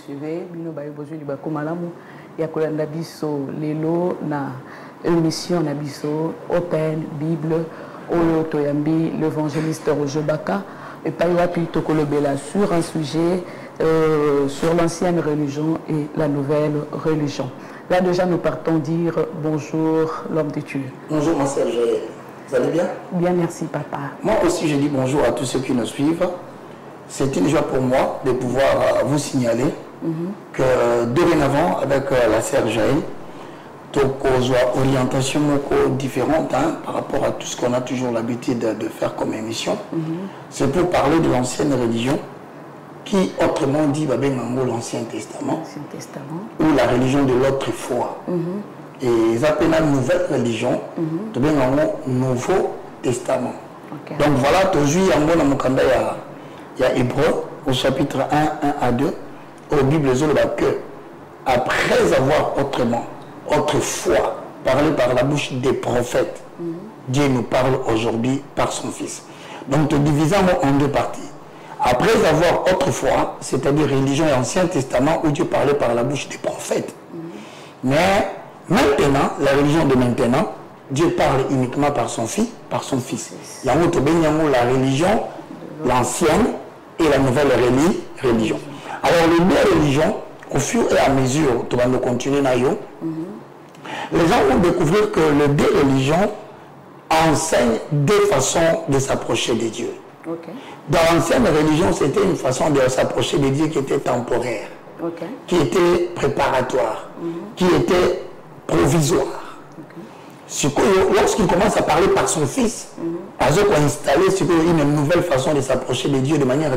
suivez, bino ba besoin de bako malamu ya kolanda biso lelo na émission na biso Open Bible oyo toyambi l'évangéliste Roger Baka et pas wapi tokolobela sur un sujet sur l'ancienne religion et la nouvelle religion. Là déjà nous partons dire bonjour l'homme de Dieu. Bonjour ma sœur Joël. Vous allez bien? Bien, merci papa. Moi aussi je dis bonjour à tous ceux qui nous suivent. C'est une joie pour moi de pouvoir vous signaler que dorénavant avec la sœur Joël, une orientation différente par rapport à tout ce qu'on a toujours l'habitude de faire comme émission. C'est pour parler de l'ancienne religion qui autrement dit l'Ancien Testament ou la religion de l'autre foi. Et ils appellent la nouvelle religion de Nouveau Testament. Donc voilà, toujours il y a Hébreu au chapitre 1 à 2 au Bible que après avoir autrefois parlé par la bouche des prophètes, Dieu nous parle aujourd'hui par son Fils. Donc nous divisons en deux parties. Après avoir autrefois, c'est-à-dire religion et Ancien Testament où Dieu parlait par la bouche des prophètes. Mais maintenant, la religion de maintenant, Dieu parle uniquement par son Fils. Il y a la religion, l'ancienne et la nouvelle religion. Alors les deux religions, au fur et à mesure, tu vas nous continuer, les gens vont découvrir que les deux religions enseignent deux façons de s'approcher de Dieu. Dans l'ancienne religion, c'était une façon de s'approcher de Dieu qui était temporaire, qui était préparatoire, qui était provisoire. Lorsqu'il commence à parler par son Fils, il a installé une nouvelle façon de s'approcher de Dieu de manière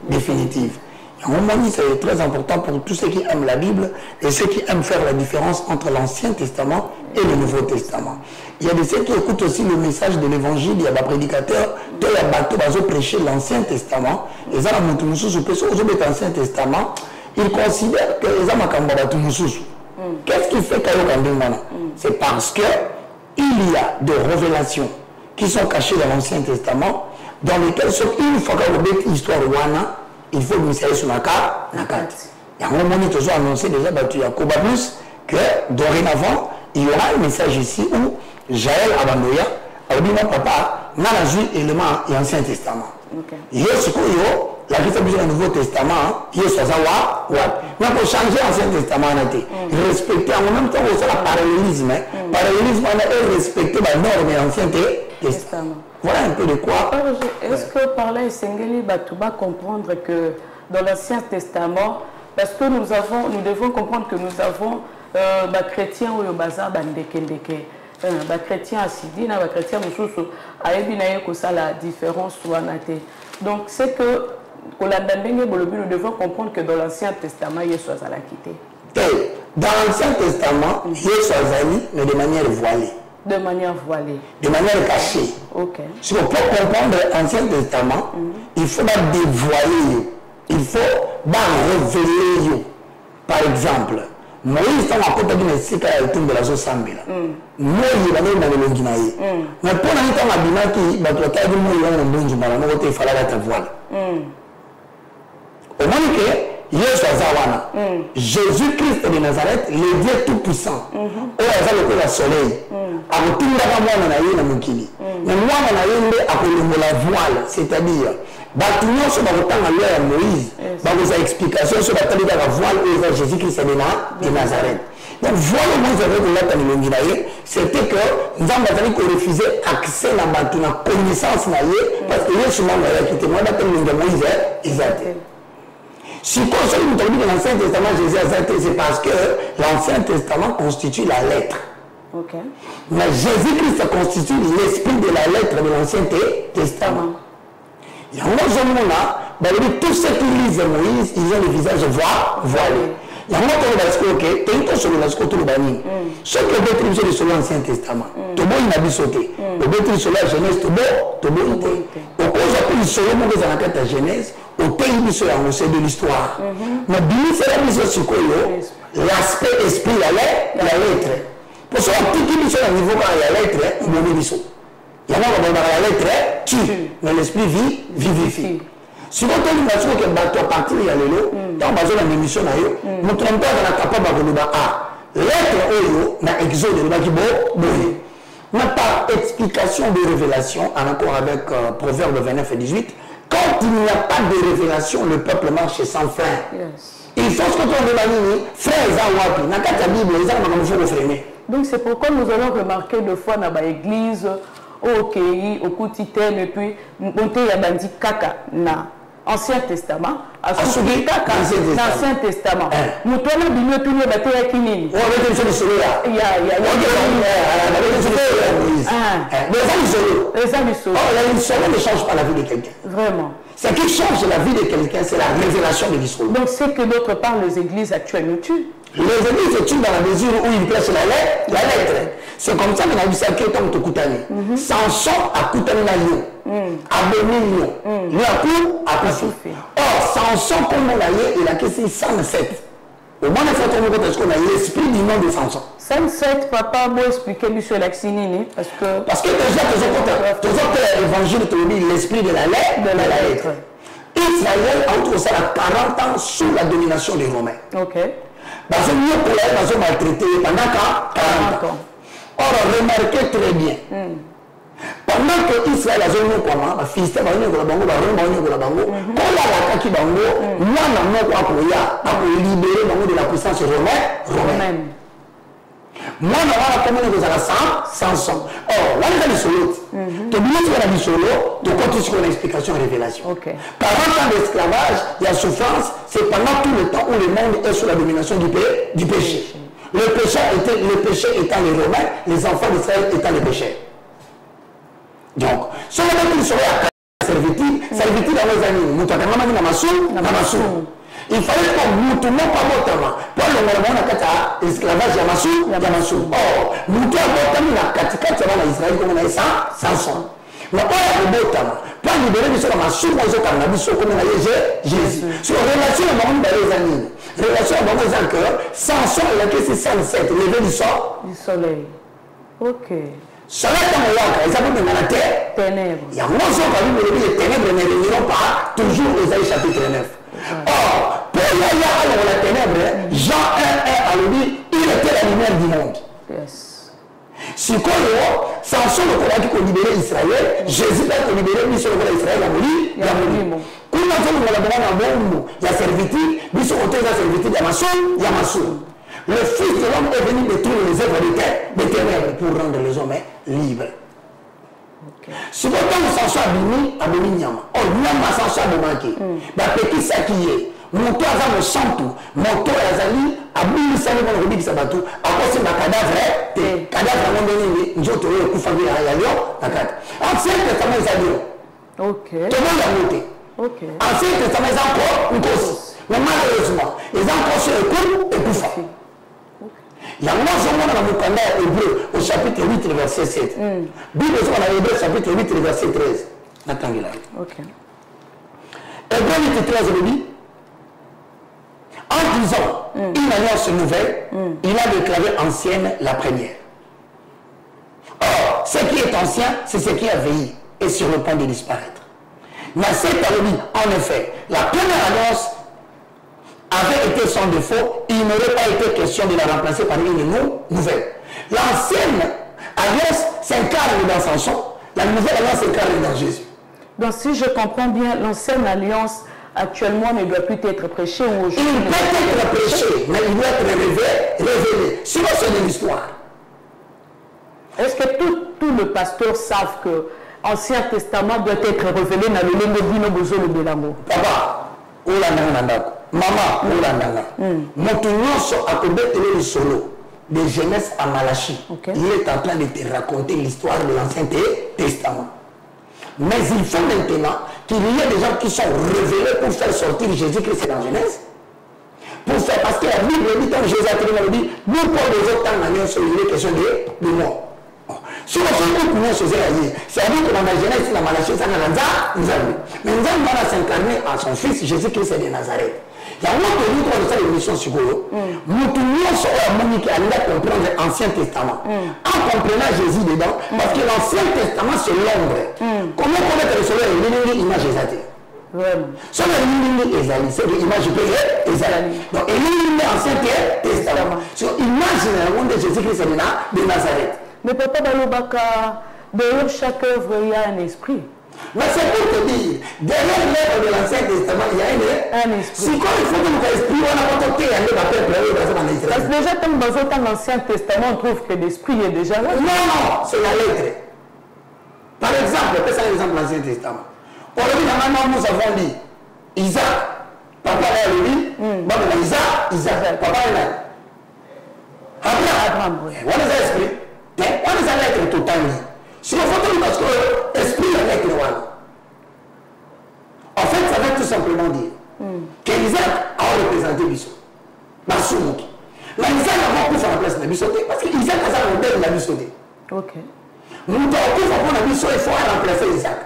définitive. À un moment donné, c'est très important pour tous ceux qui aiment la Bible et ceux qui aiment faire la différence entre l'Ancien Testament et le Nouveau Testament. Il y a de ceux qui écoutent aussi le message de l'Évangile, il y a des prédicateurs, il y a des gens qui prêchent l'Ancien Testament, et ça, l'Ancien Testament, ils considèrent que les gens qu'est-ce qui fait qu'il y a c'est parce qu'il y a des révélations qui sont cachées dans l'Ancien Testament, dans lesquelles, une fois qu'on a une histoire il faut que sur la carte. Il y a un moment où ils ont annoncé déjà que dorénavant, il y aura un message ici où Jaël Abandoya a dit mon papa, n'a pas vu l'élément et l'Ancien Testament. Il y a ce la Bible du Nouveau Testament, il y a ça. Mais pour changer l'Ancien Testament, respecter en même temps aussi le parallélisme. Le parallélisme, on a respecté la norme de l'Ancien Testament. Voilà un peu de quoi. Est-ce que par là, Sengeli Batouba comprendre que dans l'Ancien Testament, parce que nous devons comprendre que nous avons des chrétiens ou bazar bandekendeke, des chrétiens assidiques, des chrétiens mususu, aébinaye que ça la différence soit natée. Donc c'est que nous devons comprendre que dans l'Ancien Testament, Yesu a la quitté. Dans l'Ancien Testament, Yesu a mais de manière voilée. De manière voilée. De manière cachée. Pour comprendre l'Ancien Testament, il faut dévoiler. Il faut révéler. Par exemple, Moïse, quand on a dit que c'est de la zone Sambela. Moïse, il a dit que c'est mais pour l'instant, il a dit que il fallait être voilé. Au moins que Jésus-Christ de Nazareth, le Dieu tout-puissant, où il y a le soleil, a retrouvé la mais moi, on a la voile, c'est-à-dire, bâtiment sur le temps à Moïse, vous avez explication sur la voile où Jésus-Christ de Nazareth. Donc, voilà, vous avez c'était que nous avons refusé accès à la connaissance, parce que Jésus m'a quitté, moi, Moïse, si on dit que l'Ancien Testament, Jésus a été, c'est parce que l'Ancien Testament constitue la lettre. Mais Jésus-Christ constitue l'esprit de la lettre de l'Ancien Testament. Il y a un moment tous ceux qui lisent Moïse, ils ont le visage voilé. Il y a un moment où sur ceux qui ont détruit sur l'Ancien Testament, Tobo il a dit sauter. Au détruit sur la Genèse, Tobo il était. Au cause de sur la Genèse, au pays c'est de l'histoire. Mais c'est la mission sur l'aspect esprit, la lettre. Pour cela, tout qui est sur le niveau de la lettre, il y a un moment dans la lettre, tu, mais l'esprit vivifie. Si vous avez une nation qui est bateau à partir de l'élo, dans une émission, nous ne sommes pas capable de dire l'être oyo na exode le baki boye. N'a pas explication de révélation en accord avec Proverbe 29 et 18. Quand il n'y a pas de révélation, le peuple marche sans frein. Il faut que tu aies frère Zawapi, n'a pas ta Bible, les armes comme il faut freiner. Donc c'est pourquoi nous allons remarquer deux fois dans l'église, au Kéi, au Koutitène, et puis monter à Bandi Kaka, na Ancien Testament, à Soubi Kaka, l'Ancien Testament. Nous tournons du mieux tout le bateau à Kinini. On va mettre une chose là. Il y a les amis solo. Oh, la vie solo ne change pas la vie de quelqu'un. Vraiment. Ce qui change la vie de quelqu'un, c'est la révélation de l'histoire. Donc c'est que d'autre part, les églises actuelles nous tuent. Les églises se tuent dans la mesure où ils placent la lettre. C'est comme ça qu'on a vu ça que comme tu coutani. Samson a coutani la lion. Abonné lion. Lui a couru à Koufou. Or, Samson, comme on l'a dit, il a caissé 107. Au moins, il faut qu'on a l'esprit du nom de Samson. 107, papa, moi expliquer monsieur Laxinini. Parce que déjà, tu as l'évangile, tu as dit l'esprit de la lettre. Israël a entre ça 40 ans sous la domination des Romains. Ok. Parce que nous, pour les gens maltraités pendant 40 ans. Or, remarquez très bien. Pendant que Israël a zone comment, la Philistin va venir pour la bango, la Rome va venir pour la bango, quand la kaki bango, moi, non, quoi, pour libérer bango de la puissance romaine. Moi, on va communiquer aux Alassans, Samson. Or, là, les solo. Tu oublies ce qu'on a dit solo, tu continues sur l'explication et révélation. 40 ans d'esclavage, il y a souffrance, c'est pendant tout le temps où le monde est sous la domination du péché. Le péché étant les Romains, les enfants d'Israël étant les pécheurs. Donc, si on a dit solo à servitude dans les années, nous avons il fallait qu'on nous tournions pas motama. Pour le moment, on a esclavage Yamassou. Or, nous avons motama na katika tama na Israël comme on a ça, Samson. Mais on a le motama. Pour libérer de ce Yamassou, on a cannabis comme on a Jésus. Sur relation au monde dans les années. Relation au monde des cœur, Samson il a caissé 107, levé du soleil. Ok. Cela est dans le lac, ils appellent dans la terre. Ténèbres. Il y a un mot sur les ténèbres ne reviendront pas toujours aux Isaïe chapitre 9. Or, pour la ténèbre, Jean 1 a dit, il était la lumière du monde. Yes. Si quoi Samson le qui a libéré Israël, Jésus a libéré Israël a mouru. Il y a servitude, il y a servitude Yamassou. Le Fils de l'homme est venu détruire les œuvres des ténèbres pour rendre les hommes libres. Si vous avez Samson abîmé Nyama, oh Nyama Samson abîmé, petit sakiye, mon toit a mon santou, mon toit azali, abîmé ça le monde qui s'abattu, à cause de ma cadavre, cadavre à mon donné, nous autres le coup famille à Yalion, d'accord. Ancien Testament ils ont ok. Tout le monde a voté. Ok. Ancien Testament ils ont encore une cause, mais malheureusement ils ont encore sur le coup et coup famille. Il y a un moment dans le Mukanda hébreu au chapitre 8, verset 7. Bible dans l'hébreu chapitre 8, verset 13. Attendez là. Ok. Hébreu 8, 13, il dit en disant une alliance nouvelle, il a déclaré ancienne la première. Or, ce qui est ancien, c'est ce qui a vieilli et sur le point de disparaître. Mais cette alliance, en effet, la première alliance avait été sans défaut, il n'aurait pas été question de la remplacer par une nouvelle. L'ancienne alliance s'incarne dans Samson, la nouvelle alliance s'incarne dans Jésus. Donc si je comprends bien, l'ancienne alliance actuellement ne doit plus être prêchée aujourd'hui. Il peut être prêché, mais il doit être révélé. Sinon c'est de l'histoire. Est-ce que tous les pasteurs savent que l'Ancien Testament doit être révélé dans le Lengobino Bozo le Belamo? Papa, où la nana Maman, mon a combattu le solo de Genèse à Malachi. Il est en train de te raconter l'histoire de l'Ancien Testament. Mais il faut maintenant qu'il y ait des gens qui sont révélés pour faire sortir Jésus-Christ dans Genèse. Pour faire, parce que la Bible dit, quand Jésus a dit, nous pour les autres temps, il est question de mort. Si on fait une chose, c'est-à-dire que dans la Genèse, la Malachi, ça n'a pas mais nous allons s'incarner à son fils Jésus-Christ de Nazareth. Il y a un autre livre de cette émission sur Goyo. Nous tous qui arrive à comprendre l'Ancien Testament. En comprenant Jésus dedans, parce que l'Ancien Testament c'est l'ombre. Comment connaître le soleil? Il y a une image exacte. Vraiment. Ce n'est pas Ezali, c'est l'image de Ezali. Donc, il est l'Ancien Testament. Sur l'image de Jésus-Christ de Nazareth. Mais papa Balobaka, derrière chaque œuvre, il y a un esprit. Mais c'est pour te dire, derrière l'œuvre de l'Ancien Testament, il y a un esprit. Si quand il faut que notre esprit, on a monté à l'œuvre, parce que déjà, dans l'Ancien Testament, on trouve que l'esprit est déjà là. Non, c'est la lettre. Par exemple, c'est un exemple de l'Ancien Testament. Aujourd'hui, normalement, nous avons dit Isaac, papa est lui, Isaac, papa est là. Abraham, on est l'esprit. On est la lettre tout le temps. Si on fait parce que l'esprit est la lettre. En fait, ça veut tout simplement dire que Isaac a représenté Bissot. Massoumouki. Mais Isaac n'a pas pu faire la place de Bissot parce que Isaac a sa modèle de la Bissot. Ok. Nous avons pu faire la Bissot, il faut remplacer Isaac.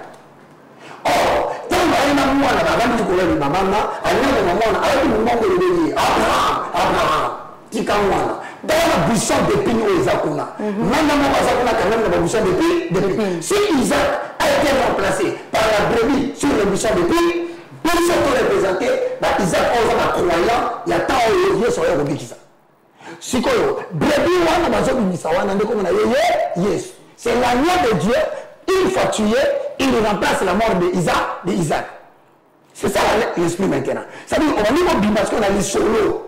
Or, tant que nous avons dit que nous avons dans la buisson d'épines au Isaac, si Isaac a été remplacé par la brebis sur le buisson d'épines, pour se représenter, Isaac a un croyant, il y a tant de yeux sur le Bikisa. Si brebis, c'est l'agneau de Dieu, une fois tué, il remplace la mort d'Isaac. C'est ça l'esprit maintenant. Ça veut dire qu'on a dit parce qu'on a dit solo.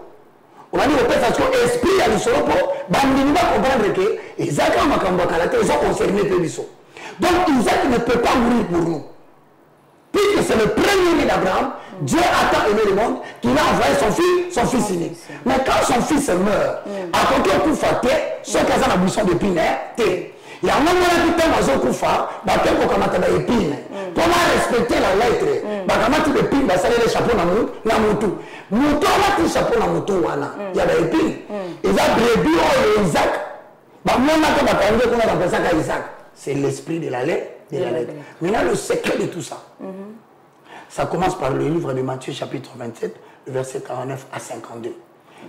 On a dit au parce que l'esprit a dit solo pour comprendre que Isaac a makambakalate, ils sont concernés par l'issue. Donc Isaac ne peut pas mourir pour nous. Puisque c'est le premier d'Abraham, Dieu a tant aimé le monde qu'il a envoyé son fils unique. Mais quand son fils meurt, à côté de tout faté, ce qui a la buisson de Pinaire, il y a un moment où il y a un koufa, comment respecter la lettre? Quand épine, ça les chapeaux dans moutou. Moutou, on a chapeau dans moutou. Il y a des épines. Il y a des brebis et Isaac. C'est l'esprit de la lettre. Maintenant, le secret de tout ça, ça commence par le livre de Matthieu, chapitre 27, le verset 49 à 52.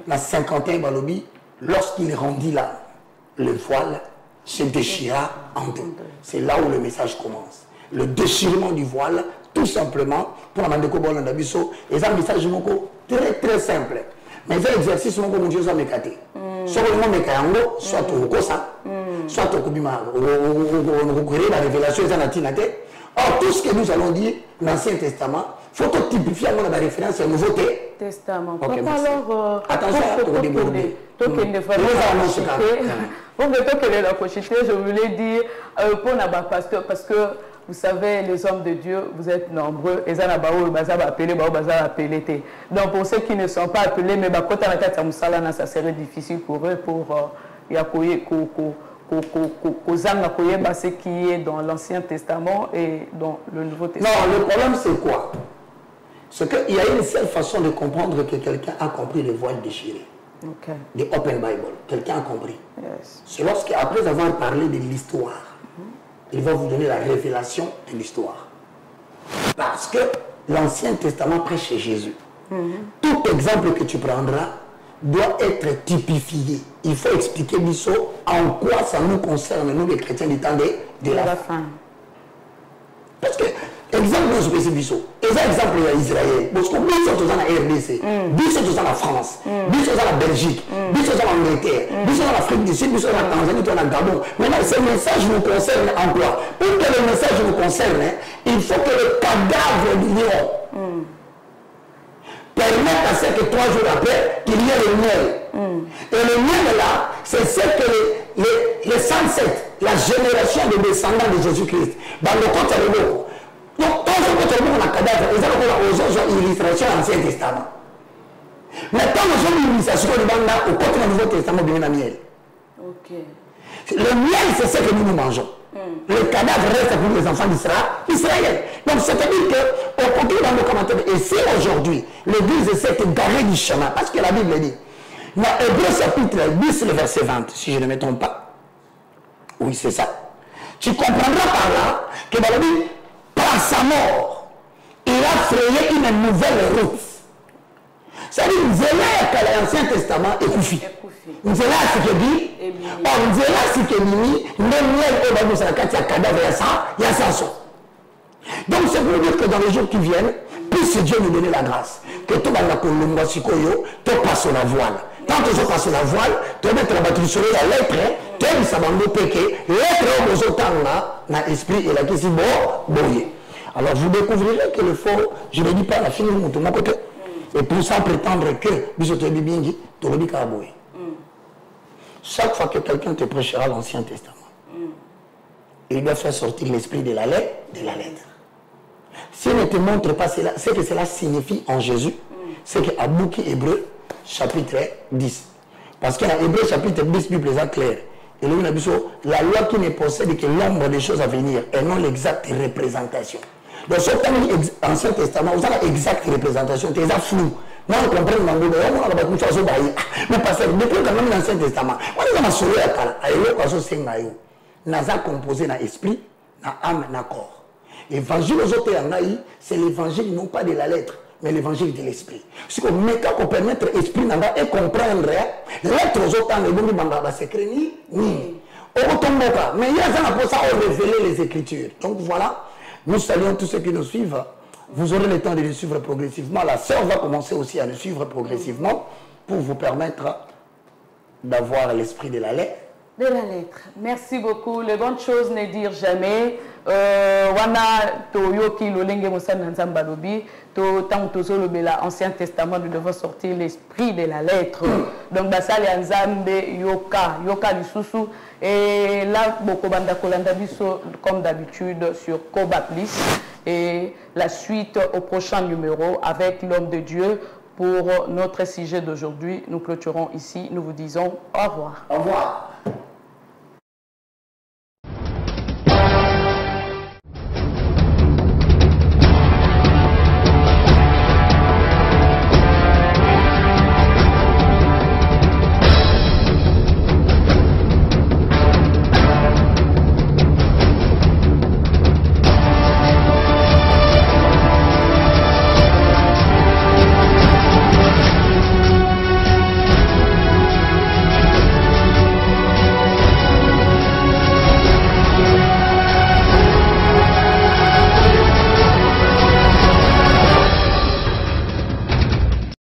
La 51 Balobi, lorsqu'il rendit là, le voile se déchira en deux. C'est là où le message commence. Le déchirement du voile, tout simplement, pour la Mandeko Bolandabiso, et c'est un message très très simple. Mais c'est l'exercice que mon Dieu a mécaté. Soit le monde mécayango, soit au Kosa, soit au Kubima, au la révélation, or, tout ce que nous allons dire dans l'Ancien Testament, il faut typifier la référence au Nouveau Testament. Okay, alors, attention, pour déborder. Je voulais dire pour nos pasteurs, parce que vous savez, les hommes de Dieu, vous êtes nombreux. Et ça, donc, pour ceux qui ne sont pas appelés, mais ça serait difficile pour eux pour ce qui est dans l'Ancien Testament et dans le Nouveau Testament. Non, le problème, c'est quoi? C'est qu'il y a une seule façon de comprendre que quelqu'un a compris le voile déchiré. Okay. The Open Bible. Quelqu'un a compris. Yes. C'est lorsqu'après avoir parlé de l'histoire, il va vous donner la révélation de l'histoire. Parce que l'Ancien Testament prêche chez Jésus. Tout exemple que tu prendras doit être typifié. Il faut expliquer en quoi ça nous concerne, nous les chrétiens du temps de la fin. Parce que, exemple spécifique, exemple d'Israël, parce que nous sommes dans la RDC, nous sommes dans la France, nous sommes dans la Belgique, nous sommes dans l'Angleterre, nous sommes dans l'Afrique du Sud, nous sommes dans la Tanzanie, nous sommes dans le Gabon. Maintenant, ce message nous concerne en quoi? Pour que le message nous concerne, il faut que le cadavre du lion permette à ce que 3 jours après, qu'il y ait le miel. Et le miel là, c'est ce que les 107, la génération de descendants de Jésus-Christ, dans le côté de l'eau. Donc, quand on a un cadavre, ils ont une illustration de l'Ancien Testament. Maintenant, nous avons une illustration au côté du Nouveau Testament de miel. Le miel, c'est ce que nous mangeons. Le cadavre reste pour les enfants d'Israël. Donc, c'est-à-dire qu'on continue dans nos commentaires. Et si aujourd'hui, l'Église s'est égarée du chemin, parce que la Bible dit, dans Hébreux chapitre 10, le verset 20, si je ne me trompe pas, oui, c'est ça. Tu comprendras par là que dans la Bible, par sa mort, il a frayé une nouvelle route. C'est-à-dire, que l'Ancien Testament est couffé. Nous sommes là, ce que dit. Or, nous sommes là, ce que dit. Nous sommes là, il y a cadavre, il y a ça. Donc, c'est pour dire que dans les jours qui viennent, puisse Dieu nous donner la grâce. Que tout le monde passe la voile. Quand tu passes la voile, tu vas mettre la batterie sur la lettre, tu vas s'abandonner péché, lettre aux autres dans l'esprit et la question bon. Alors vous découvrirez que le faux, je ne dis pas la fin de mon côté. Et pour ça, prétendre que chaque fois que quelqu'un te prêchera l'Ancien Testament, il doit faire sortir l'esprit de la lettre. S'il ne te montre pas cela, c'est que cela signifie en Jésus, c'est qu'à Bouki Hébreu, chapitre 10. Parce qu'en Hébreu, chapitre 10, Bible est claire. Et la loi qui ne possède que l'ombre des choses à venir et non l'exacte représentation. Donc, ce l'Ancien Testament, vous avez l'exacte représentation, c'est flou. Moi, je comprends mais parce que depuis quand même l'Ancien Testament, on a composé dans l'esprit, dans l'âme, dans le corps. L'évangile aux autres, c'est l'évangile non pas de la lettre, mais l'évangile de l'esprit. Si on met qu'on permettre l'esprit et comprendre, l'être aux autres, le secret ni. Mais il y a pour ça on révéler les Écritures. Donc voilà, nous saluons tous ceux qui nous suivent. Vous aurez le temps de les suivre progressivement. La sœur va commencer aussi à les suivre progressivement pour vous permettre d'avoir l'esprit de la lettre. De la lettre. Merci beaucoup. Les bonnes choses ne dire jamais. Wana toyoki lolenge mosana nzamba lobi to tant tozo lobela Ancien Testament nous devons sortir l'esprit de la lettre. Donc basali nzambe yoka lisusu et là boko banda kolanda biso comme d'habitude sur Koba Plus et la suite au prochain numéro avec l'homme de Dieu. Pour notre sujet d'aujourd'hui, nous clôturons ici. Nous vous disons au revoir. Au revoir.